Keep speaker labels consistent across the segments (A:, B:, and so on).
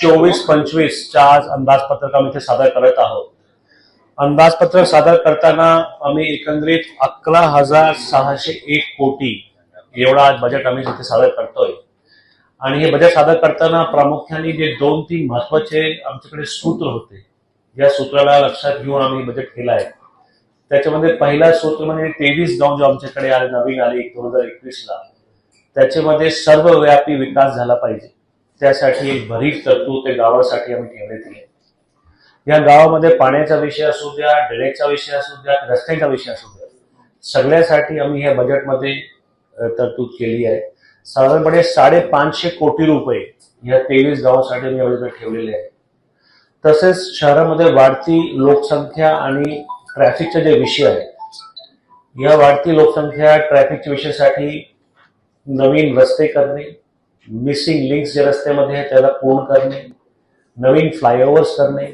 A: 24-25 च्या आज अंदाजपत्रक आम्ही इथे सादर करत आहोत। अंदाजपत्रक सादर करताना आम्ही एकंदरीत 11,601 कोटी एवढा आज बजेट आम्ही इथे सादर करतोय। आणि हे बजेट सादर करताना प्रामुख्याने जे 2-3 महत्वाचे आमच्याकडे सूत्र होते, या सूत्राला लक्षात घेऊन आम्ही बजेट केलं आहे। त्याच्यामध्ये पहिला सूत्र म्हणजे 23 गाव जो आमच्याकडे आले नवीन आले 2021 ला, त्याच्यामध्ये सर्वव्यापी विकास झाला पाहिजे, त्यासाठी एक भरीव तरतूद ते गावासाठी आम्ही ठेवण्यात आहे। या गावामध्ये पाण्याचा विषय असू द्या, ड्रेनेजचा विषय असू द्या, रस्त्यांचा विषय असू द्या, सगळ्यासाठी आम्ही या बजेटमध्ये तरतूद केली आहे। साधारणपणे 550 कोटी रुपये या 23 गावांसाठी आम्ही या बजेट ठेवलेले आहे। तसेच शहरामध्ये वाढती लोकसंख्या आणि ट्रॅफिकचे जे विषय आहेत, या वाढती लोकसंख्या ट्रॅफिकच्या विषयासाठी नवीन रस्ते करणे, मिसिंग लिंक्स जे रस्त्यामध्ये आहेत त्याला पूर्ण करणे, नवीन फ्लायओव्हर्स करणे,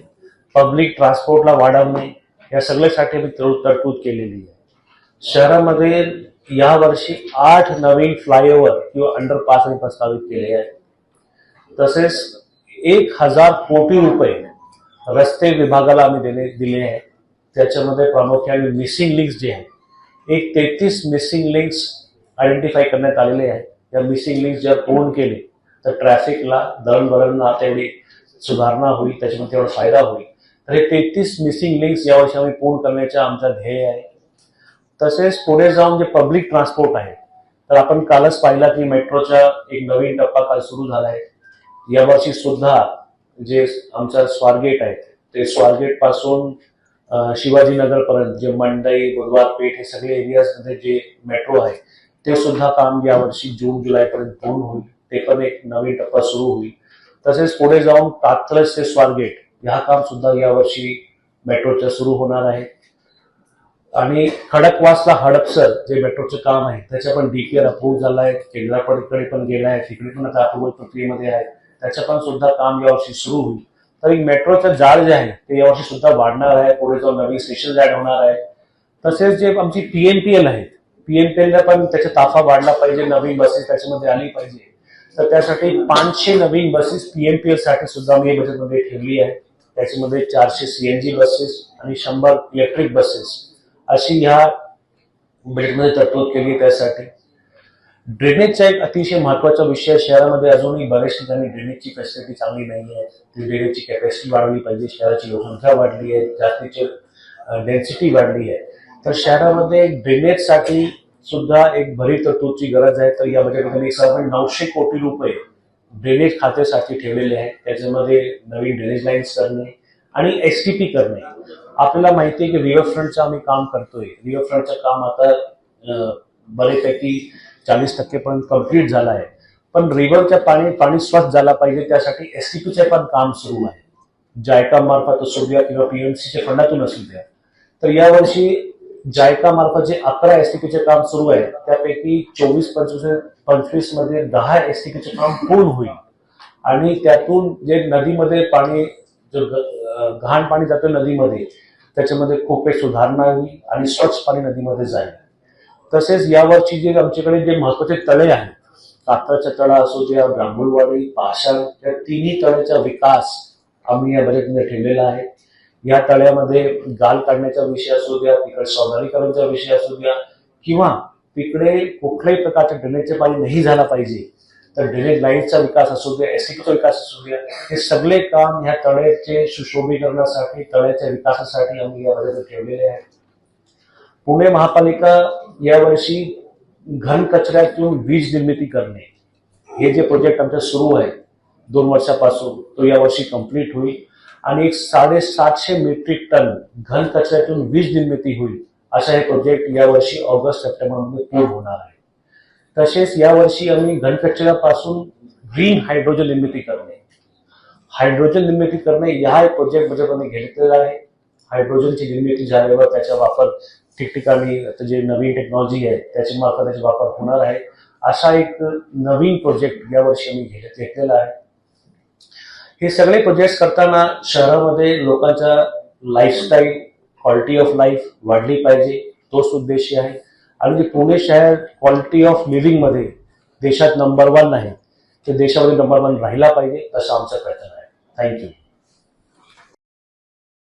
A: पब्लिक ट्रान्सपोर्टला वाढवणे, या सगळ्यासाठी आम्ही तरतूद केलेली आहे। शहरामध्ये यावर्षी 8 नवीन फ्लायओव्हर किंवा अंडरपास आम्ही प्रस्तावित केले आहेत। तसेच 1000 कोटी रुपये रस्ते विभागाला आम्ही दिले आहेत। त्याच्यामध्ये प्रामुख्याने मिसिंग लिंक्स जे आहेत, 33 मिसिंग लिंक्स आयडेंटिफाय करण्यात आलेले आहेत। या मिसिंग लिंक्स जर पूर्ण केले तर ट्रॅफिकला दळणवळणला तेवढी सुधारणा होईल, त्याच्यामध्ये तेवढा फायदा होईल। तर हे 33 मिसिंग लिंक्स यावर्षी आम्ही पूर्ण करण्याचा आमचा ध्येय आहे। तसेच पुढे जाऊन जे पब्लिक ट्रान्सपोर्ट आहे, तर आपण कालच पाहिला की मेट्रोचा एक नवीन टप्पा काल सुरू झाला आहे। यावर्षी सुद्धा जे आमचा स्वारगेट आहे, ते स्वारगेट पासून शिवाजीनगर पर्यंत जे मंडई, बुधवार पेठ हे सगळे एरियाजमध्ये जे मेट्रो आहे, ते सुद्धा काम यावर्षी जून जुलै पर्यंत पूर्ण होईल। ते पण एक नवीन टप्पा सुरू होईल। तसेच पुढे जाऊन कात्रज ते स्वारगेट या काम सुद्धा यावर्षी मेट्रोचं सुरू होणार आहे। आणि खडकवासला हडपसर जे मेट्रोचं काम आहे, त्याच्या पण डीपीआर अप्रूव्ह झाला आहे, केंद्राकडे पण गेला आहे, तिकडे पण आता अप्रूव्हल प्रक्रियेमध्ये आहे, त्याचं पण सुद्धा काम यावर्षी सुरू होईल। तर मेट्रोचं जाळ जे आहे ते यावर्षी सुद्धा वाढणार आहे, पुढे जाऊन नवीन स्टेशन ऍड होणार आहे। तसेच जे आमची पीएमपीएल आहेत, पीएमपीएलला पण त्याचा ताफा वाढला पाहिजे, नवीन बसेस त्याच्यामध्ये आली पाहिजे। तर त्यासाठी 500 नवीन बसेस पीएमपीएल साठी सुद्धा आम्ही बजेटमध्ये ठेवली आहे। त्याच्यामध्ये 400 सीएनजी बसेस आणि 100 इलेक्ट्रिक बसेस अशी ह्या बजेटमध्ये तरतूद केली। त्यासाठी ड्रेनेजचा एक अतिशय महत्वाचा विषय, शहरामध्ये अजूनही बऱ्याच ठिकाणी ड्रेनेजची फॅसिलिटी चांगली नाही आहे। ती ड्रेनेजची कॅपॅसिटी वाढवली पाहिजे, शहराची लोकसंख्या वाढली आहे, जास्तीची डेन्सिटी वाढली आहे, तर शहरामध्ये ड्रेनेजसाठी सुद्धा एक भरीव तरतूदची गरज आहे। तर या बजेटमध्ये साधारण 900 कोटी रुपये ड्रेनेज खात्यासाठी ठेवलेले आहेत। त्याच्यामध्ये नवीन ड्रेनेज लाईन्स करणे आणि एसटीपी करणे। आपल्याला माहिती आहे की रिव्हरफ्रंटचं आम्ही काम करतोय, रिव्हरफ्रंटचं काम आता बरेपैकी 40% पर्यंत कम्प्लीट झालं आहे, पण रिव्हरच्या पाणी स्वच्छ झाला पाहिजे, त्यासाठी एसटीपीचे पण काम सुरू आहे, जायका मार्फत असू द्या किंवा पीएमसीच्या फंडातून असू द्या। तर यावर्षी जायका मार्फत जे 11 एसटीपीचे काम सुरू आहे, त्यापैकी 24-25 मध्ये 10 एसटीपीचे काम पूर्ण होईल। आणि त्यातून जे नदीमध्ये पाणी, जो घाण पाणी जातं नदीमध्ये, त्याच्यामध्ये खूप काही सुधारणा होईल आणि स्वच्छ पाणी नदीमध्ये जाईल। तसेच यावर्षी जे आमच्याकडे जे महत्वाचे तळे आहेत, कात्रजचा तळा असू द्या, ब्राह्मणवाडी, पाषाण, या तिन्ही तळ्याचा विकास आम्ही या बजेटमध्ये ठेवलेला आहे। या तळ्यामध्ये गाळ काढण्याचा विषय असू द्या, तिकडे सौंदर्यीकरणाचा विषय असू द्या, किंवा तिकडे कुठल्याही प्रकारचे ड्रेनेजचे पाणी नाही झाला पाहिजे, तर ड्रेनेज लाईनचा विकास असू द्या, एसटीपीचा विकास असू द्या, हे सगळे काम ह्या तळ्याचे सुशोभीकरणासाठी, तळ्याच्या विकासासाठी आम्ही या बजेटमध्ये ठेवलेले आहे। पुणे महापालिका यावर्षी घन कचऱ्यातून वीज निर्मिती करणे, हे जे प्रोजेक्ट आमच्या सुरू आहे 2 वर्षापासून, तो यावर्षी कंप्लीट होईल आणि 750 मेट्रिक टन घन कचऱ्यातून वीज निर्मिती होईल, असा हे प्रोजेक्ट यावर्षी ऑगस्ट-सप्टेंबरमध्ये पूर्ण होणार आहे। तसेच यावर्षी आम्ही घन कचऱ्यापासून ग्रीन हायड्रोजन निर्मिती करणे हा एक प्रोजेक्ट बजेटमध्ये घेतलेला आहे। हायड्रोजनची निर्मिती झाल्यावर त्याचा वापर ठिकठिकाणी जे नवीन टेक्नॉलॉजी आहे त्याच्या मार्फत त्याचा वापर होणार आहे, असा एक नवीन प्रोजेक्ट यावर्षी आम्ही घेतलेला आहे। हे सगळे प्रोजेक्ट करताना शहरामध्ये लोकांचा लाईफस्टाईल, क्वालिटी ऑफ लाईफ वाढली पाहिजे, तोच उद्देश आहे। आणि जे पुणे शहर क्वालिटी ऑफ लिव्हिंग मध्ये देशात नंबर 1 आहे, ते देशामध्ये नंबर 1 राहिला पाहिजे, असा आमचा प्रयत्न आहे। थँक्यू.